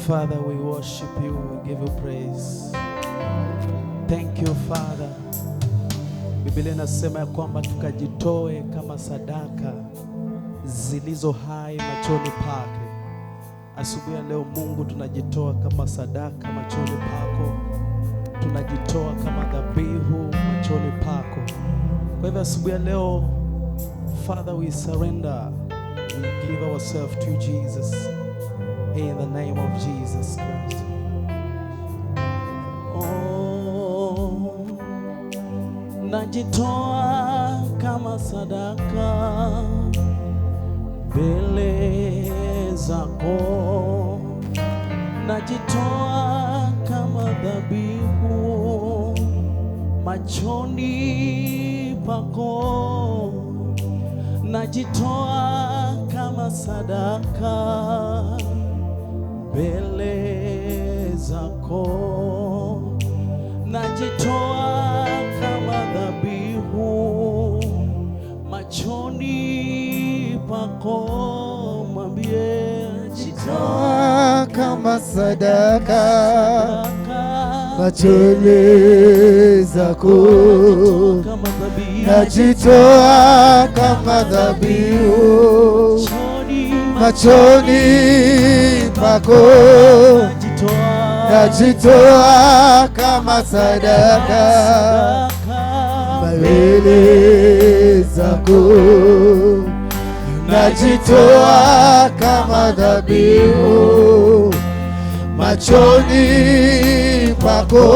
Father, we worship you, we give you praise. Thank you, Father. Biblia inasema ya kwamba tukajitoe kama sadaka zilizo hai machoni pake. Asubuhi ya leo Mungu, tunajitoa kama sadaka machoni pako. Tunajitoa kama dhabihu machoni pako. Kwa hivyo asubuhi ya leo, Father, we surrender. We give ourselves to Jesus. In the name of Jesus Christ. Oh, najitoa kama sadaka mbele zako, najitoa kama dhabihu machoni pako, najitoa kama sadaka mbele zako, najitoa kama dhabihu machoni pako. Mwambie, najitoa kama sadaka machoni zako, najitoa kama dhabihu machoni pako, najitoa kama sadaka mbele zako, najitoa kama dhabihu machoni pako.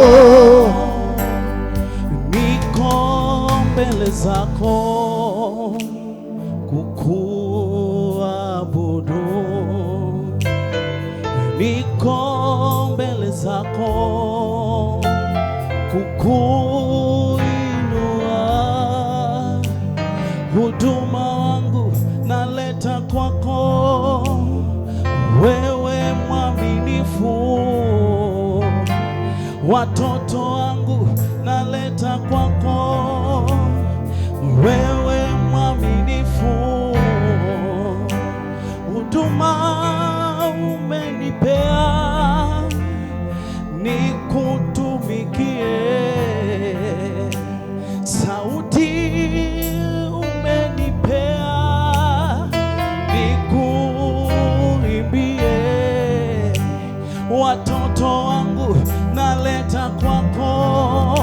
Niko mbele zako kukuabudu, niko mbele zako kukuinua, huduma wangu naleta kwako, wewe mwaminifu, watoto wangu naleta kwako, wewe mwaminifu, huduma umenipea nikutumikie, sauti umenipea nikuimbie, watoto wangu naleta kwako,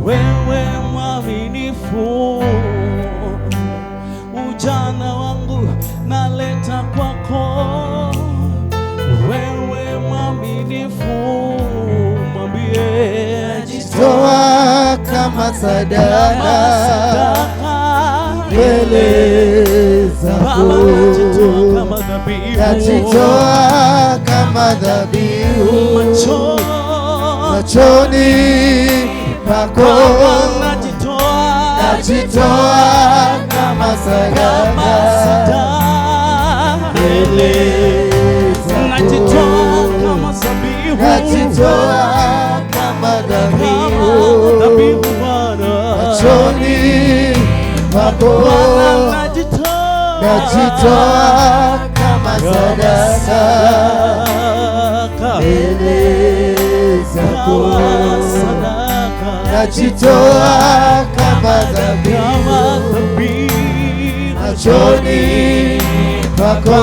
wewe mwaminifu, ujana wangu naleta kwako, wewe mwaminifu. Mwambie, najitoa kama sadaka mbele zako, najitoa kama dhabihu machoni pako, najitoa kama sadaka mbele zako, najitoa kama dhabihu, najitoa kama dhabihu machoni pako, najitoa kama sadaka mbele zako, najitoa kama dhabihu machoni pako,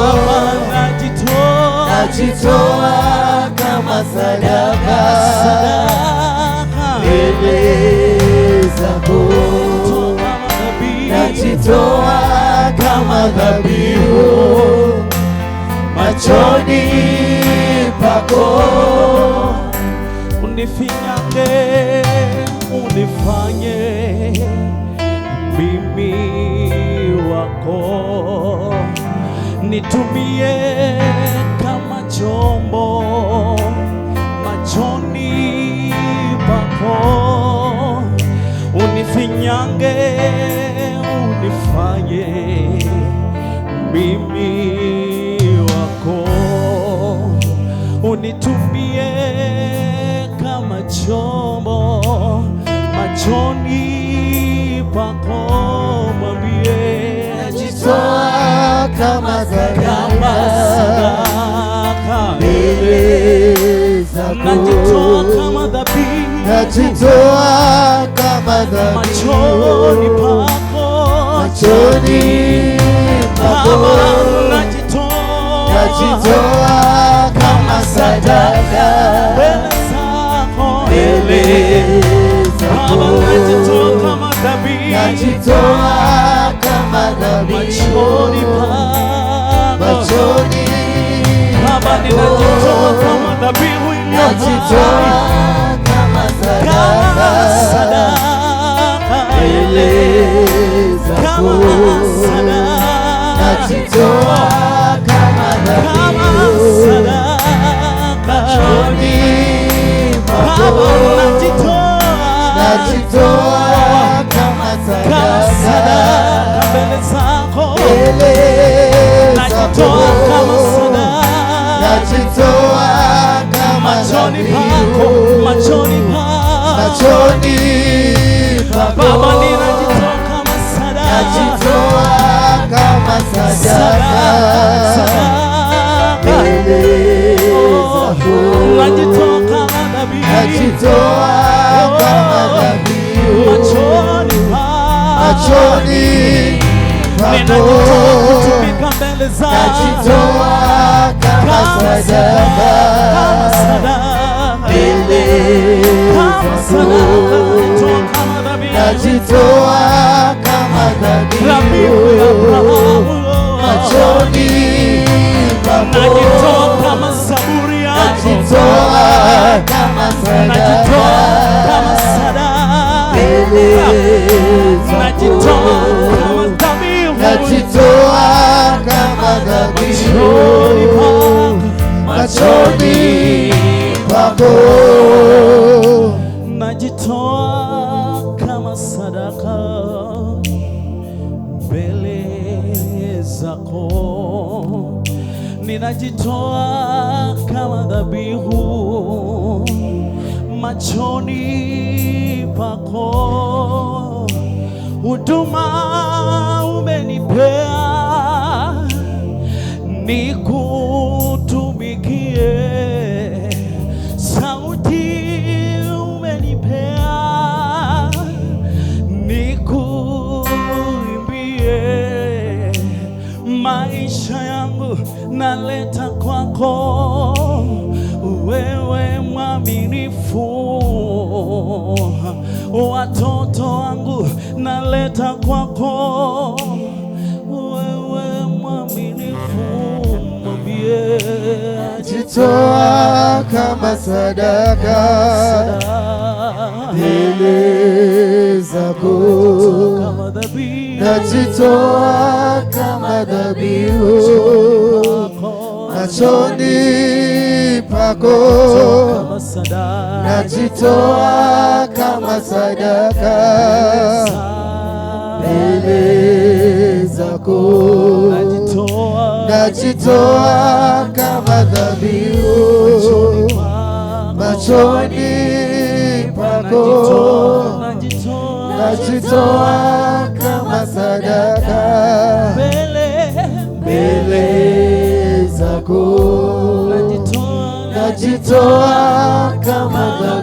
najitoa kama sadaka mbele zako, najitoa kama dhabihu machoni pako. Unifinyange, unifanye mimi wako, nitumie kama chombo machoni pako, unifinyange, unifanye mimi wako, unitumie kama chombo machoni pako. Mwambie, najitoa kama sadaka mbele zako, najitoa kama dhabihu, najitoa kama dhabihu machoni pako, machoni pako, najitoa kama sadaka mbele zako, mbele zako, najitoa kama dhabihu, najitoa kama dhabihu machoni pako, machoni Baba ninajitoa kama dhabihu najitoa kama sadaka mbele zako, najitoa kama dhabihu machoni pako, najitoa kama sadaka mbele zako, mbele zako, najitoa kama machoni pako, dhabihu machoni pako, pako, Baba ninajitoa kama sadaka, najitoa kama sadaka mbele zako, najitoa kama dhabihu, najitoa kama dhabihu machoni machoni ninajitoa pako, kutumika mbele zako, najitoa kama sadaka mbele zako, najitoa kama dhabihu machoni pako, najitoa kama saburi yako, najitoa kama najitoa kama sadaka sadaka, mbele najitoa zako, kama dhabihu, najitoa kama dhabihu machoni pako, najitoa kama sadaka mbele zako, ninajitoa kama dhabihu machoni pako, huduma umenipea nikutumikie, sauti umenipea nikuimbie, maisha yangu naleta kwako, wewe mwaminifu, watoto wangu naleta kwako, wewe mwaminifu, mwambie najitoa kama sadaka mbele zako, kama dhabihu, najitoa kama dhabihu machoni pako, kama sadaka, najitoa kama sadaka mbele zako, najitoa kama dhabihu machoni pako, najitoa kama sadaka mbele zako, najitoa kama dhabihu